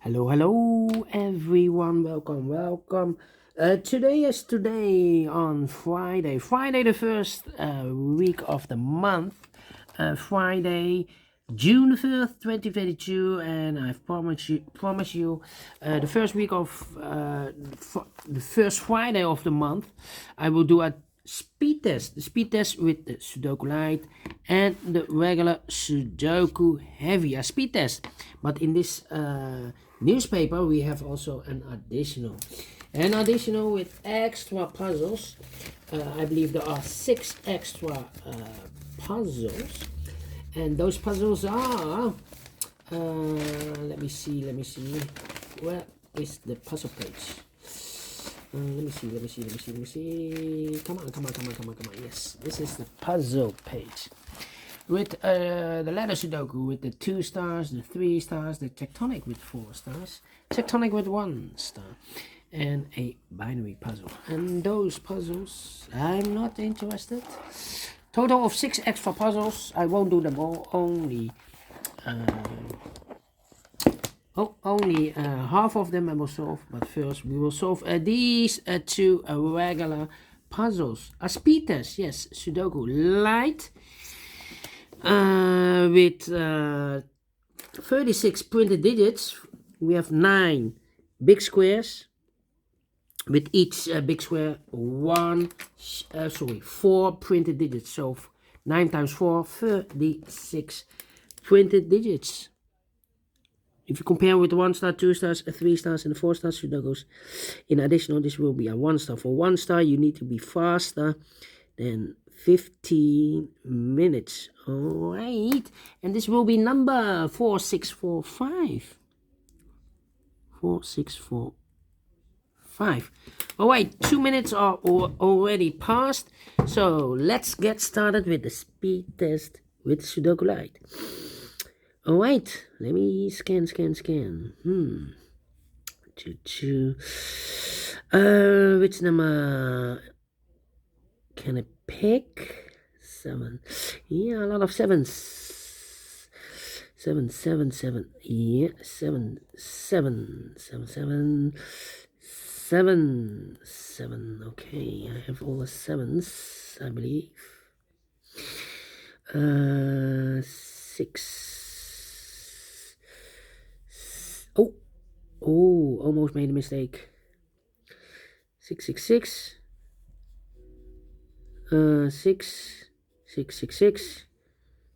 Hello everyone, welcome. Today on Friday the first week of the month, Friday, June the 1st, 2022, and I've promise you, the first week of the first Friday of the month, I will do a the speed test with the Sudoku Light and the regular Sudoku Heavy, a speed test. But in this newspaper we have also an additional with extra puzzles. I believe there are 6 extra puzzles, and those puzzles are let me see, where is the puzzle page? Let me see. Come on. Yes, this is the puzzle page with the letter Sudoku with the 2 stars, the 3 stars, the tectonic with 4 stars, tectonic with 1 star, and a binary puzzle. And those puzzles, I'm not interested. Total of 6 extra puzzles. I won't do them all. Only half of them I will solve, but first we will solve these 2 regular puzzles. A speed test, yes, Sudoku Light with 36 printed digits. We have 9 big squares, with each big square 4 printed digits. So 9 times 4, 36 printed digits. If you compare with 1 star, 2 stars, 3 stars, and 4 stars Sudokus, in additional, this will be a 1 star. For 1 star, you need to be faster than 15 minutes. Alright, and this will be number 4645. 4645. Alright, 2 minutes are already passed, so let's get started with the speed test with Sudoku Light. Alright, let me scan. Which number can I pick? 7. Yeah, a lot of 7s. 7. Yeah, 7. 7. Okay, I have all the 7s, I believe. 6. Oh, almost made a mistake. 666. 6. 666.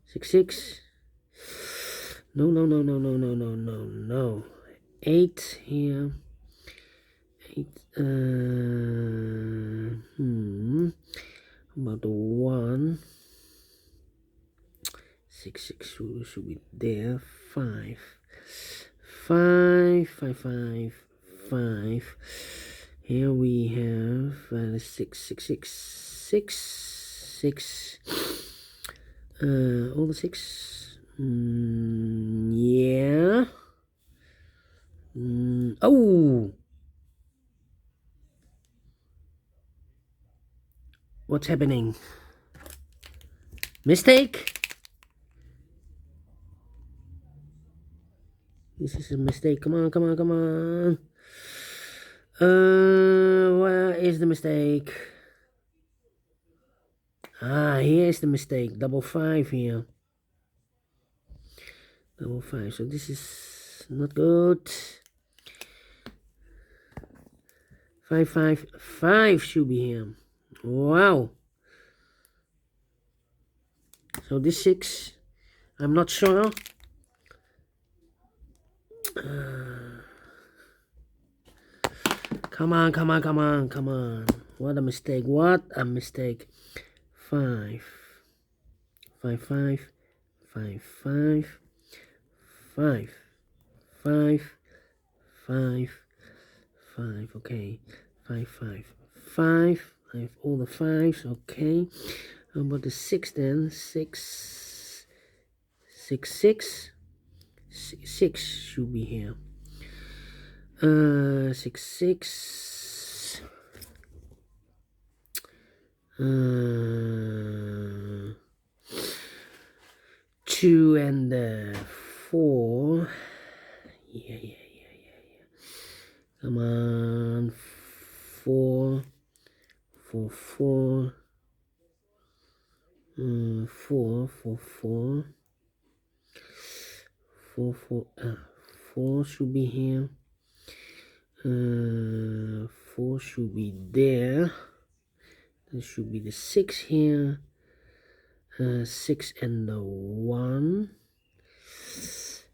66. No. 8 here. 8. About the 1. 6 should be there. 5. 5. Here we have 6. All the 6. Yeah. Oh, what's happening? Mistake. This is a mistake. Come on. Where is the mistake? Here's the mistake. Double 5 here. Double 5. So this is not good. 5 should be here. Wow. So this 6, I'm not sure. Come on. What a mistake. 5. 5. Okay. 5. I have all the 5s. Okay. How about the 6 then? 6. 6 should be here. 6. 2 and 4. Yeah. 4 4 4 4 4 should be here. 4 should be there. There should be the 6 here. 6 and the 1.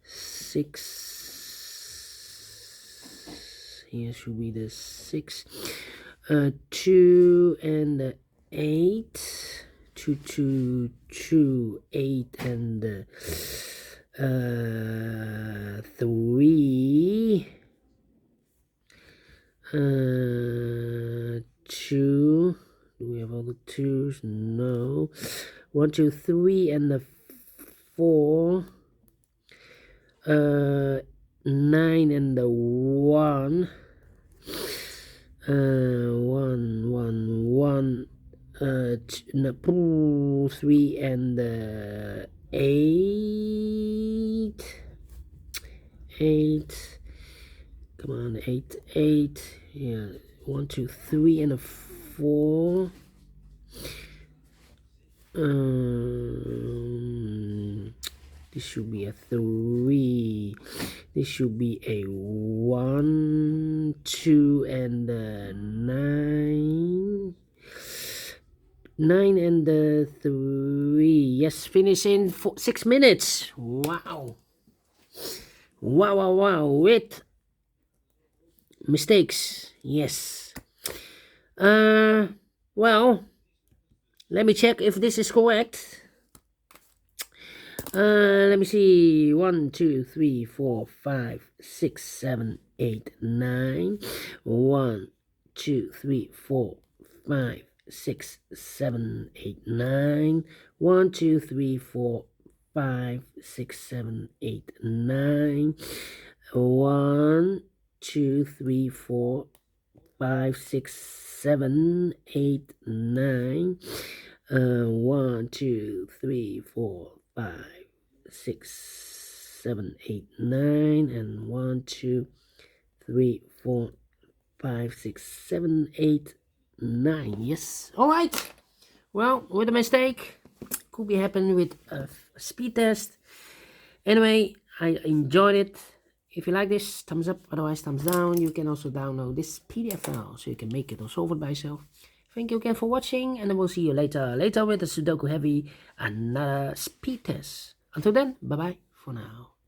6 here should be the 6. 2 and the 8. 2 2 2 8 and the 3. 2. Do we have all the 2s? No. 1 2 3 and the 4. 9 and the 1. 1 1 1. 3 and the 8. 8. Come on, 8 8. Yeah, 1 2 3 and a 4. This should be a 3. This should be a 1 2 and a 9. 9 and the 3. Yes, finish in 6 minutes. Wow. Wow. With mistakes. Yes. Well, let me check if this is correct. Let me see. 1 2 3 4 5 6 7 8 9. 1 2 3 4 5 6 7 8 9. 1 2 3 4 5 6 7 8 9. 1 2 3 4 5 6 7 8 9. 1 2 3 4 5 6 7 8 9. And 1 2 3 4 5 6 7 8 9. Yes. All right. Well, with a mistake, could be happening with a speed test. Anyway, I enjoyed it. If you like this, thumbs up. Otherwise, thumbs down. You can also download this PDF file so you can make it or solve it by yourself. Thank you again for watching, and I will see you later with a Sudoku Heavy, another speed test. Until then, bye bye for now.